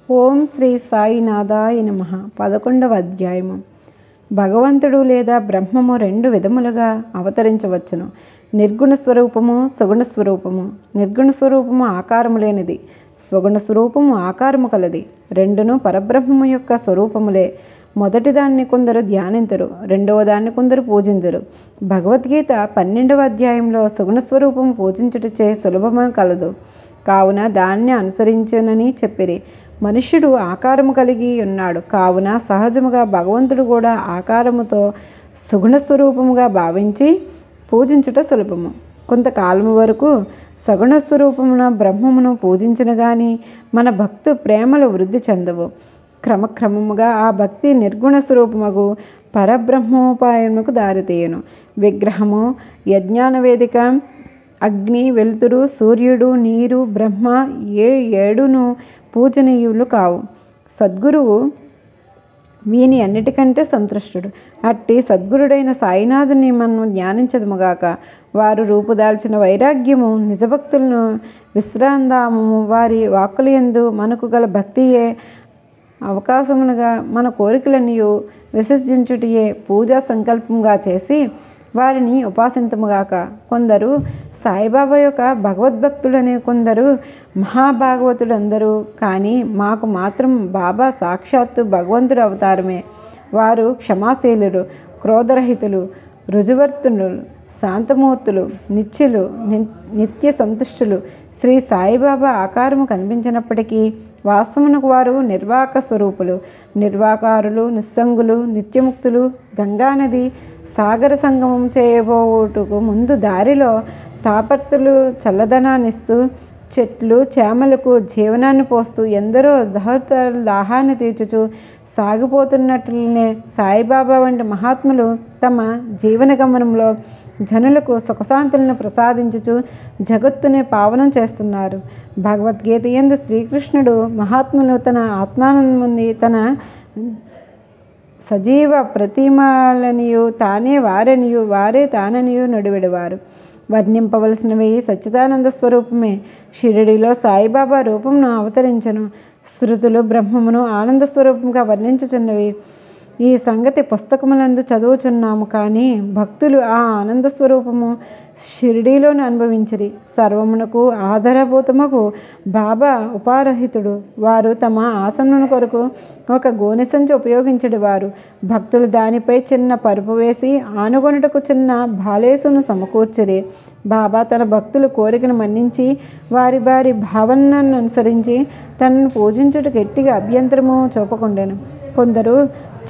ఓం శ్రీ సాయినాథాయ నమః. 11వ అధ్యాయము. భగవంతుడు లేదా బ్రహ్మము రెండు విధములుగా అవతరించవచ్చును. నిర్గుణ స్వరూపము, సగుణ స్వరూపము. నిర్గుణ స్వరూపము ఆకారము లేనిది, స్వగుణ స్వరూపము ఆకారము కలది. రెండును పరబ్రహ్మము యొక్క స్వరూపములే. మొదటి దాన్ని కొందరు ధ్యానింతురు, రెండవ దాన్ని కొందరు పూజింతురు. భగవద్గీత 12వ అధ్యాయంలో సగుణ స్వరూపము పూజించుటచే సులభము కలదు, కావున దాన్ని అనుసరించునని చెప్పిరి. మనుష్యుడు ఆకారము కలిగి ఉన్నాడు, కావున సహజముగా భగవంతుడు కూడా ఆకారముతో సుగుణ స్వరూపముగా భావించి పూజించుట సులభము. కొంతకాలము వరకు సగుణ స్వరూపమున బ్రహ్మమును పూజించిన గాని మన భక్తు ప్రేమలు వృద్ధి చెందవు. క్రమక్రమముగా ఆ భక్తి నిర్గుణ స్వరూపముగు పరబ్రహ్మోపాయముకు దారితీయను. విగ్రహము, యజ్ఞాన వేదిక, అగ్ని, వెలుతురు, సూర్యుడు, నీరు, బ్రహ్మ ఏడును పూజనీయులు కావు. సద్గురువు వీని అన్నిటికంటే సంతృష్టుడు. అట్టి సద్గురుడైన సాయినాథుని మనం ధ్యానించదుముగాక. వారు రూపుదాల్చిన వైరాగ్యము, నిజభక్తులను విశ్రాంతామము, వారి వాక్కులయందు మనకు గల భక్తియే అవకాశమునుగా మన కోరికలనియు విసర్జించుటయే పూజా సంకల్పముగా చేసి వారిని ఉపాసింతముగాక. కొందరు సాయిబాబా యొక్క భగవద్భక్తులని, కొందరు మహాభాగవతులందరూ, కానీ మాకు మాత్రం బాబా సాక్షాత్తు భగవంతుడు అవతారమే. వారు క్షమాశీలురు, క్రోధరహితులు, రుజువర్తులు, శాంతమూర్తులు, నిత్యులు, నిత్య సంతుష్టులు. శ్రీ సాయిబాబా ఆకారము కనిపించినప్పటికీ వాస్తవమునకు వారు నిర్వాక స్వరూపులు, నిర్వాకారులు, నిస్సంగులు, నిత్యముక్తులు. గంగానది సాగర సంగమం చేయబోటుకు ముందు దారిలో తాపర్తులు చల్లదనాన్నిస్తూ, చెట్లు చేమలకు జీవనాన్ని పోస్తూ, ఎందరో దాహాన్ని తీర్చుచు సాగిపోతున్నట్లనే సాయిబాబా వంటి మహాత్ములు తమ జీవన గమనంలో జనులకు సుఖశాంతులను ప్రసాదించుచు జగత్తుని పావనం చేస్తున్నారు. భగవద్గీత యందు శ్రీకృష్ణుడు మహాత్ములు తన ఆత్మానందముంది తన సజీవ ప్రతిమలనియు తానే వారనియు వారే తాననియు నడివెడవారు. వర్ణింపవలసినవి సచ్చిదానంద స్వరూపమే. షిరిడిలో సాయిబాబా రూపమును అవతరించను. శృతులు బ్రహ్మమును ఆనంద స్వరూపంగా వర్ణించుచున్నవి. ఈ సంగతి పుస్తకములందు చదువుచున్నాము, కానీ భక్తులు ఆ ఆనంద స్వరూపము షిరిడీలోనే అనుభవించిరి. సర్వమునకు ఆధారభూతముకు బాబా ఉపారహితుడు. వారు తమ ఆసనమును కొరకు ఒక గోనె సంచి ఉపయోగించడివారు. భక్తులు దానిపై చిన్న పరుపు వేసి ఆనుగొనుటకు చిన్న బాలేసును సమకూర్చిరి. బాబా తన భక్తుల కోరికను మన్నించి వారి వారి భావనను అనుసరించి తనను పూజించుటకు గట్టిగా అభ్యంతరము చూపకుండెను. కొందరు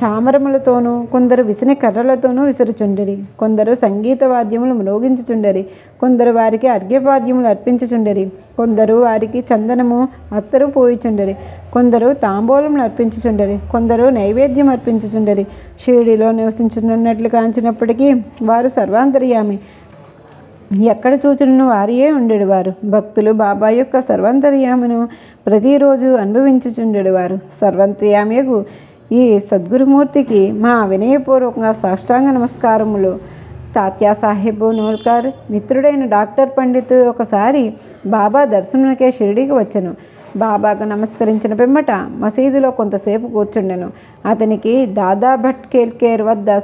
చామరములతోనూ, కొందరు విసిన కర్రలతోనూ విసురుచుండిరి. కొందరు సంగీత వాద్యములు మ్రోగించుచుండరి. కొందరు వారికి అర్ఘ్యపాద్యములు అర్పించుచుండరి. కొందరు వారికి చందనము అత్తరు పోయిచుండరి. కొందరు తాంబూలములు అర్పించుచుండరి. కొందరు నైవేద్యం అర్పించుచుండరి. షిరిడిలో నివసించున్నట్లు కాంచినప్పటికీ వారు సర్వాంతర్యామి. ఎక్కడ చూచున్న వారియే ఉండేవారు. భక్తులు బాబా యొక్క సర్వాంతర్యామును ప్రతిరోజు అనుభవించుచుండేవారు. సర్వాంతర్యామియగు ఈ సద్గురుమూర్తికి మా వినయపూర్వకంగా సాష్టాంగ నమస్కారములు. తాత్యా సాహెబ్ నోల్కర్ మిత్రుడైన డాక్టర్ పండిత్ ఒకసారి బాబా దర్శనమునకే షిరిడీకి వచ్చెను. బాబాకు నమస్కరించిన పిమ్మట మసీదులో కొంతసేపు కూర్చుండెను. అతనికి దాదా భట్ కేల్కేర్ వద్ద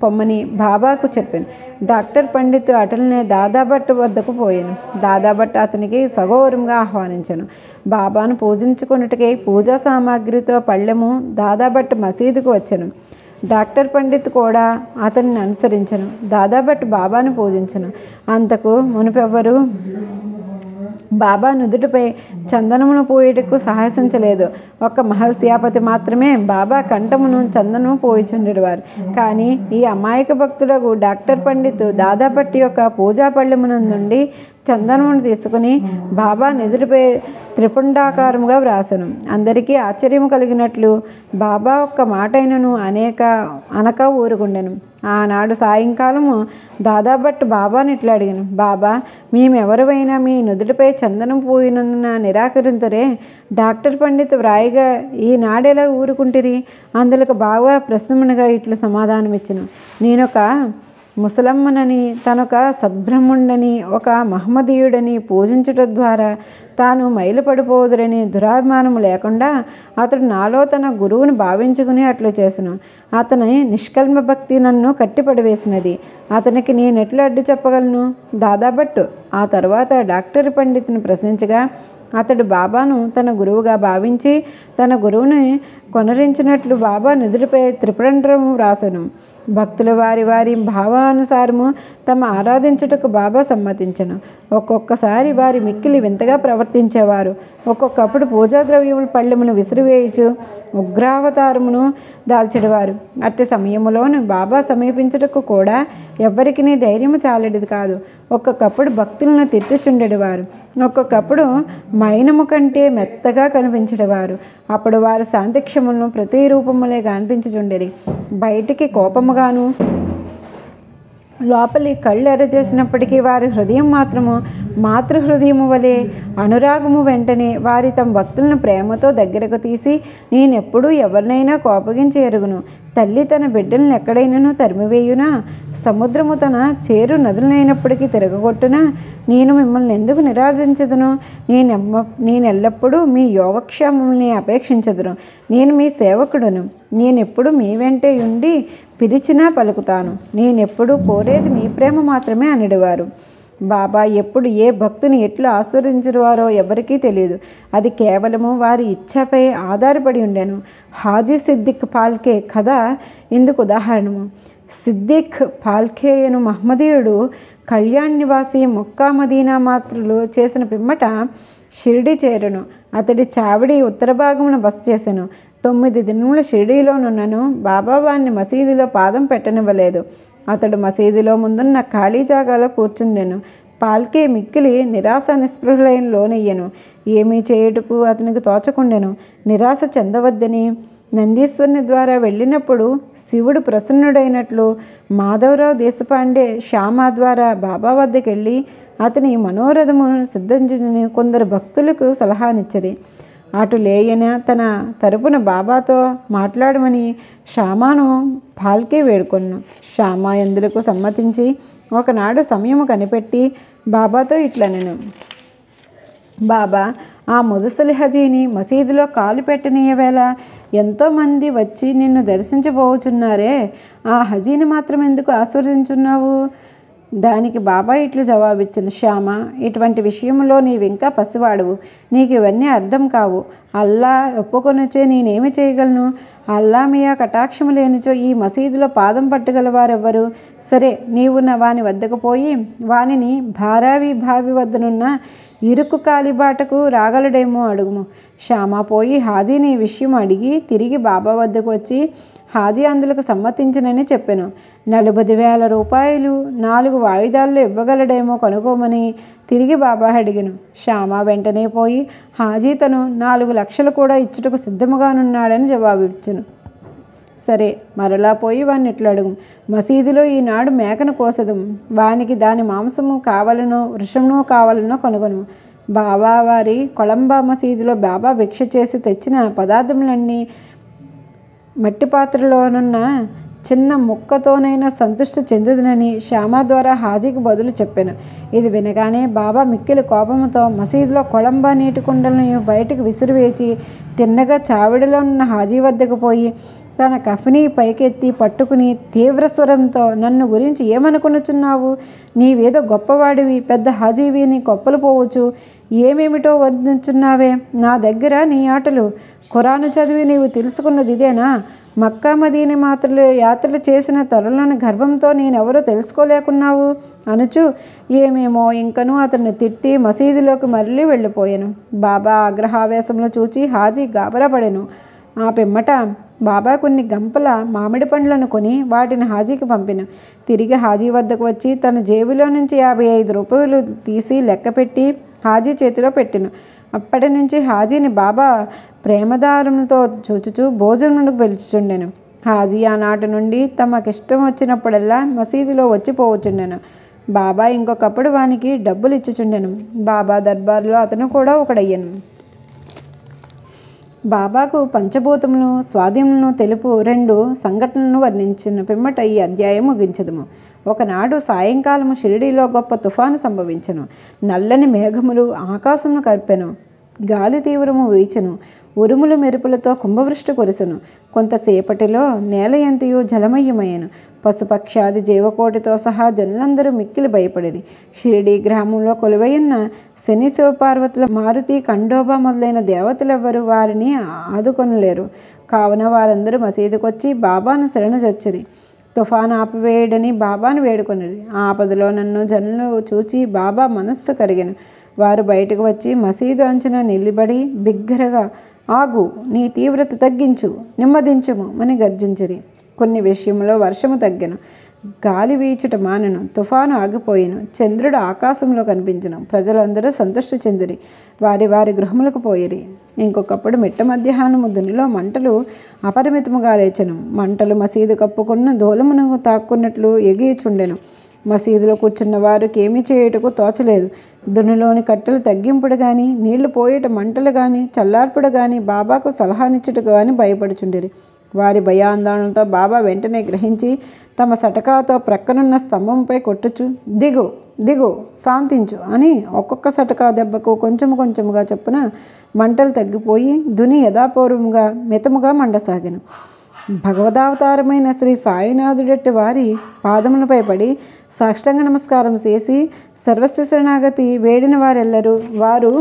పొమ్మని బాబాకు చెప్పాను. డాక్టర్ పండిత్ అటలనే దాదాభట్ వద్దకు పోయాను. దాదాభట్ అతనికి సగౌరవంగా ఆహ్వానించను. బాబాను పూజించుకున్నట్టుకే పూజా సామాగ్రితో పళ్ళెము దాదాభట్ మసీదుకు వచ్చాను. డాక్టర్ పండిత్ కూడా అతన్ని అనుసరించను. దాదాభట్ బాబాను పూజించను. అంతకు మునుపెవ్వరు బాబా నుదుటిపై చందనమును పోయేటకు సాహసించలేదు. ఒక్క మహల్సియాపతి మాత్రమే బాబా కంఠమును చందనము పోయిచుండేవారు. కానీ ఈ అమాయక భక్తులకు డాక్టర్ పండిత్ దాదాభట్ యొక్క పూజా పళ్ళెమున నుండి చందనమును తీసుకుని బాబా నుదుటిపై త్రిపుండాకారముగా వ్రాసను. అందరికీ ఆశ్చర్యము కలిగినట్లు బాబా ఒక్క మాటైనను అనక ఊరుకుండెను. ఆనాడు సాయంకాలము దాదాభట్ బాబాను ఇట్లా అడిగాను. బాబా, మేమెవరైనా మీ నుదుటిపై చందనం పోయినందున నిరాకరించరే? డాక్టర్ పండిత్ వ్రాయిగా ఈనాడెలా ఊరుకుంటిరి? అందులకు బాగా ప్రశ్నమునగా ఇట్లు సమాధానమిచ్చును. నేనొక ముసలమ్మనని తనొక సద్బ్రహ్ముండని ఒక మహమ్మదీయుడని పూజించుట ద్వారా తాను మైలుపడిపోదురని దురాభిమానము లేకుండా అతడు నాలో తన గురువుని భావించుకుని అట్లు చేసెను. అతని నిష్కల్మ భక్తి నన్ను కట్టిపడివేసినది. అతనికి నేనెట్లు అడ్డు చెప్పగలను? దాదాభట్టు ఆ తర్వాత డాక్టర్ పండితుని ప్రశ్నించగా అతడు బాబాను తన గురువుగా భావించి తన గురువుని కొనరించినట్లు బాబా నిధులపై త్రిపురంధ్రము వ్రాసెను. భక్తులు వారి వారి భావానుసారము తమ ఆరాధించుటకు బాబా సమ్మతించెను. ఒక్కొక్కసారి వారి మిక్కిలి వింతగా ప్రవర్తించేవారు. ఒక్కొక్కప్పుడు పూజా ద్రవ్యముల పళ్ళెమును విసిరివేయుచు ఉగ్రావతారమును దాల్చెడివారు. అట్టి సమయములోను బాబా సమీపించుటకు కూడా ఎవ్వరికి ధైర్యము చాలడిది కాదు. ఒక్కొక్కప్పుడు భక్తులను తిట్టుచుండెడివారు. ఒక్కొక్కప్పుడు మైనము కంటే మెత్తగా కనిపించడేవారు. అప్పుడు వారు శాంతిక్షములను ప్రతి రూపములే కనిపించుచుండెరి. బయటికి కోపముగాను లోపలి కళ్ళు ఎర్రచేసినప్పటికీ వారి హృదయం మాత్రము మాతృహృదయము వలె అనురాగము. వెంటనే వారి తమ భక్తులను ప్రేమతో దగ్గరకు తీసి నేనెప్పుడూ ఎవరినైనా కోపగించి ఎరుగును. తల్లి తన బిడ్డలను ఎక్కడైనాను తరిమివేయునా? సముద్రము తన చేరు నదులైనప్పటికీ తిరగగొట్టునా? నేను మిమ్మల్ని ఎందుకు నిరాశించదును? నేనెల్లప్పుడూ మీ యోగక్షేమముల్ని అపేక్షించదును. నేను మీ సేవకుడును. నేనెప్పుడు మీ వెంటే ఉండి పిలిచినా పలుకుతాను. నేనెప్పుడు కోరేది మీ ప్రేమ మాత్రమే అనడివారు. బాబా ఎప్పుడు ఏ భక్తుని ఎట్లు ఆస్వాదించువారో ఎవరికీ తెలియదు. అది కేవలము వారి ఇచ్ఛపై ఆధారపడి ఉండెను. హాజీ సిద్దిక్ పాల్కే కథ ఇందుకు ఉదాహరణము. సిద్దిక్ పాల్కే అను మహమ్మదీయుడు కళ్యాణ్ నివాసి మక్కా మదీనా మాత్రలు చేసిన పిమ్మట షిరిడి చేరును. అతడి చావిడి ఉత్తర భాగమున బస చేసెను. 9 దినములు షిరిడీలోనున్నను. బాబా వారిని మసీదులో పాదం పెట్టనివ్వలేదు. అతడు మసీదులో ముందున్న ఖాళీ జాగాలో కూర్చుండెను. పాల్కే మిక్కిలి నిరాశ నిస్పృహలైన లోనయ్యను. ఏమీ చేయుటకు అతనికి తోచకుండెను. నిరాశ చెందవద్దని నందీశ్వరుని ద్వారా వెళ్ళినప్పుడు శివుడు ప్రసన్నుడైనట్లు మాధవరావు దేశపాండే శ్యామ ద్వారా బాబా వద్దకు వెళ్ళి అతని మనోరథమును సిద్ధించని కొందరు భక్తులకు సలహానిచ్చరి. అటు లేయన తన తరపున బాబాతో మాట్లాడమని శ్యామాను పాల్కే వేడుకొను. శ్యామ ఎందులకు సమ్మతించి ఒకనాడు సమయము కనిపెట్టి బాబాతో ఇట్లనెను. బాబా, ఆ ముదసలి హజీని మసీదులో కాలు పెట్టనీయవేళ ఎంతోమంది వచ్చి నిన్ను దర్శించబోచున్నారే, ఆ హజీని మాత్రం ఎందుకు ఆస్వాదించున్నావు? దానికి బాబా ఇట్లు జవాబిచ్చిన. శ్యామ, ఇటువంటి విషయంలో నీవింకా పసివాడువు. నీకు ఇవన్నీ అర్థం కావు. అల్లా ఒప్పుకొనిచే నేనేమి చేయగలను? అల్లా మియా కటాక్షము లేనిచో ఈ మసీదులో పాదం పట్టగలవారెవ్వరు? సరే, నీవు వాని వద్దకు పోయి వానిని భారావి బావి వద్దనున్న ఇరుకు కాలిబాటకు రాగలడేమో అడుగుము. శ్యామ పోయి హాజీని ఈ విషయం అడిగి తిరిగి బాబా వద్దకు వచ్చి హాజీ అందులకు సమ్మతించనని చెప్పెను. 40,000 రూపాయలు 4 వాయిదాల్లో ఇవ్వగలడేమో కనుగోమని తిరిగి బాబా అడిగను. శ్యామ వెంటనే పోయి హాజీ తను 4 లక్షలు కూడా ఇచ్చుటకు సిద్ధముగానున్నాడని జవాబిచ్చును. సరే, మరలా పోయి వాడిని ఇట్లు అడుగు. మసీదులో ఈనాడు మేకను కోసదు. వానికి దాని మాంసము కావాలనో వృషమును కావాలనో కనుగొను. బాబా వారి కొలంబా మసీదులో బాబా భిక్ష చేసి తెచ్చిన పదార్థములన్నీ మట్టి పాత్రలోనున్న చిన్న ముక్కతోనైనా సంతృష్టి చెందుదునని శ్యామ ద్వారా హాజీకి బదులు చెప్పాను. ఇది వినగానే బాబా మిక్కిలి కోపముతో మసీదులో కొలంబా నీటి కుండలను బయటకు విసిరివేసి తిన్నగా చావిడిలో ఉన్న హాజీ వద్దకు పోయి తన కఫిని పైకెత్తి పట్టుకుని తీవ్ర స్వరంతో, నన్ను గురించి ఏమనుకునుచున్నావు? నీవేదో గొప్పవాడివి, పెద్ద హాజీవి, నీ గొప్పలు పోవచ్చు. ఏమేమిటో వర్ణించున్నావే? నా దగ్గర నీ ఆటలు. ఖురాను చదివి నీవు తెలుసుకున్నది ఇదేనా? మక్కా మదీనా మాత్రలు యాత్రలు చేసిన తరులను గర్వంతో నేనెవరో తెలుసుకోలేకున్నావు అనుచు ఏమేమో ఇంకనూ అతన్ని తిట్టి మసీదులోకి మరలి వెళ్ళిపోయాను. బాబా ఆగ్రహావేశంలో చూచి హాజీ గాబరాపడెను. ఆ పిమ్మట బాబా కొన్ని గంపల మామిడి పండ్లను కొని వాటిని హాజీకి పంపిను. తిరిగి హాజీ వద్దకు వచ్చి తన జేబులో నుంచి 55 రూపాయలు తీసి లెక్కపెట్టి హాజీ చేతిలో పెట్టెను. అప్పటి నుంచి హాజీని బాబా ప్రేమదారంతో చూచుచూ భోజనమునకు పిలుచుచుండెను. హాజీ ఆనాటి నుండి తమకిష్టం వచ్చినప్పుడల్లా మసీదులో వచ్చిపోవచ్చుండెను. బాబా ఇంకొకప్పుడు వానికి డబ్బులు ఇచ్చుచుండెను. బాబా దర్బార్లో అతను కూడా ఒకడయ్యను. బాబాకు పంచభూతములను స్వాధీనములను తెలుపు 2 సంఘటనలను వర్ణించిన పిమ్మట ఈ అధ్యాయం ముగించదుము. ఒకనాడు సాయంకాలము షిరిడీలో గొప్ప తుఫాను సంభవించెను. నల్లని మేఘములు ఆకాశమును కప్పెను. గాలి తీవ్రము వీచెను. ఉరుములు మెరుపులతో కుంభవృష్టి కురిసెను. కొంతసేపటిలో నేల ఎంతయు జలమయమయ్యను. పశుపక్షాది జీవకోటితో సహా జనులందరూ మిక్కిలి భయపడిరి. షిరిడీ గ్రామంలో కొలువైన శని శివపార్వతుల మారుతి ఖండోబా మొదలైన దేవతలెవ్వరూ వారిని ఆదుకొనలేరు. కావున వారందరూ మసీదుకొచ్చి బాబాను శరణుజొచ్చిరి. తుఫాను ఆపివేయడని బాబాను వేడుకొనిరి. ఆపదలో నన్ను జనులు చూచి బాబా మనస్సు కరిగెను. వారు బయటకు వచ్చి మసీదు అంచున నిలబడి బిగ్గరగా, ఆగు, నీ తీవ్రత తగ్గించు, నెమ్మదించుము అని గర్జించిరి. కొన్ని విషయంలో వర్షము తగ్గెను. గాలి వీచుట మానెను. తుఫాను ఆగిపోయెను. చంద్రుడు ఆకాశంలో కనిపించెను. ప్రజలందరూ సంతృష్టి చెందిరి. వారి వారి గృహములకు పోయిరి. ఇంకొకప్పుడు మిట్ట మధ్యాహ్నము దునిలో మంటలు అపరిమితముగా లేచెను. మంటలు మసీదు కప్పుకున్న దూలమును తాక్కున్నట్లు ఎగియుచుండెను. మసీదులో కూర్చున్న వారికి ఏమీ చేయుటకు తోచలేదు. దునిలోని కట్టెలు తగ్గింపుడు కానీ, నీళ్లు పోయేట మంటలు కానీ, చల్లార్పుడు కానీ, బాబాకు సలహానిచ్చుటకు కానీ భయపడుచుండిరి. వారి భయాందోళనతో బాబా వెంటనే గ్రహించి తమ సటకాతో ప్రక్కనున్న స్తంభంపై కొట్టుచు, దిగు దిగు, శాంతించు అని ఒక్కొక్క సటకా దెబ్బకు కొంచెము కొంచెముగా చొప్పున మంటలు తగ్గిపోయి దుని యథాపూర్వముగా మితముగా మండసాగెను. భగవదావతారమైన శ్రీ సాయినాథుడట్టి వారి పాదములపై పడి సాష్టాంగ నమస్కారం చేసి సర్వస్వ శరణాగతి వేడిన వారెల్లరూ వారు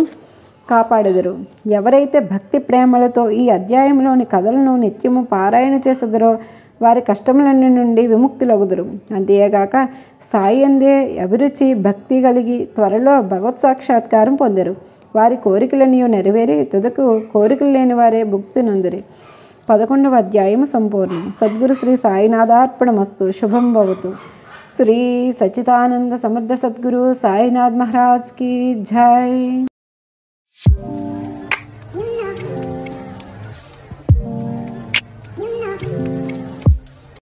కాపాడెదరు. ఎవరైతే భక్తి ప్రేమలతో ఈ అధ్యాయంలోని కథలను నిత్యము పారాయణ చేసెదరో వారి కష్టములన్నీ నుండి విముక్తులగుదురు. అంతేగాక సాయి అందే అభిరుచి భక్తి కలిగి త్వరలో భగవత్ సాక్షాత్కారం పొందరు. వారి కోరికలన్నీ నెరవేరి తుదకు కోరికలు లేని వారే భుక్తి నొందిరి. 11వ అధ్యాయం సంపూర్ణం. సద్గురు శ్రీ సాయినాథార్పణమస్తు. శుభం భవతు. శ్రీ సచ్చిదానంద సమర్థ సద్గురు సాయినాథ్ మహారాజ్ की जय।